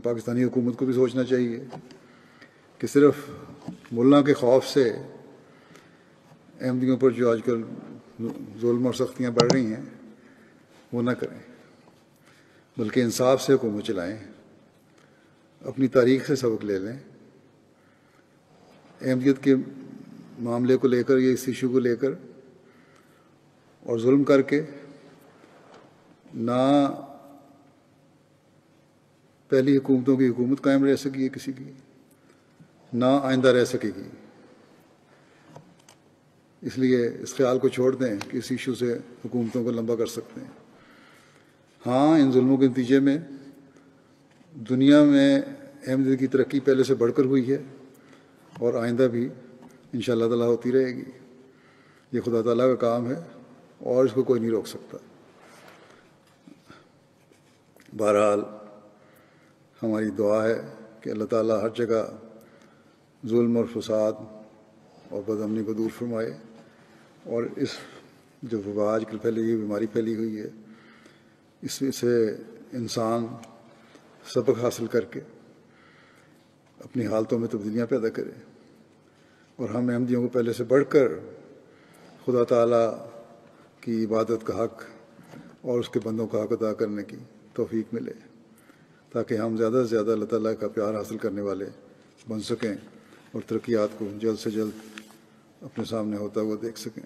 پاکستانی حکومت کو بھی سوچنا چاہیے کہ صرف ملا کے خوف سے احمدیوں پر جو آج کل ظلم اور سختیاں بڑھ رہی ہیں وہ نہ کریں، بلکہ انصاف سے حکومت چلائیں، اپنی تاریخ سے سبق لے لیں۔ احمدیت کے معاملے کو لے کر یا اس ایشو کو لے کر اور ظلم کر کے نہ پہلی حکومتوں کی حکومت قائم رہ سکی ہے کسی کی، نہ آئندہ رہ سکے گی۔ اس لیے اس خیال کو چھوڑ دیں کہ اس ایشو سے حکومتوں کو لمبا کر سکتے ہیں۔ ہاں، ان ظلموں کے نتیجے میں دنیا میں احمدیت کی ترقی پہلے سے بڑھ کر ہوئی ہے اور آئندہ بھی انشاءاللہ تعالیٰ ہوتی رہے گی۔ یہ خدا تعالیٰ کا کام ہے اور اس کو کوئی نہیں روک سکتا۔ بہرحال ہماری دعا ہے کہ اللہ تعالیٰ ہر جگہ ظلم اور فساد اور بدامنی کو دور فرمائے، اور اس جو وبا آج کل پھیلی ہوئی بیماری پھیلی ہوئی ہے اس سے انسان سبق حاصل کر کے اپنی حالتوں میں تبدیلیاں پیدا کرے، اور ہم احمدیوں کو پہلے سے بڑھ کر خدا تعالیٰ کی عبادت کا حق اور اس کے بندوں کا حق ادا کرنے کی توفیق ملے، تاکہ ہم زیادہ سے زیادہ اللہ تعالیٰ کا پیار حاصل کرنے والے بن سکیں اور ترقیات کو جلد سے جلد اپنے سامنے ہوتا ہوا دیکھ سکیں۔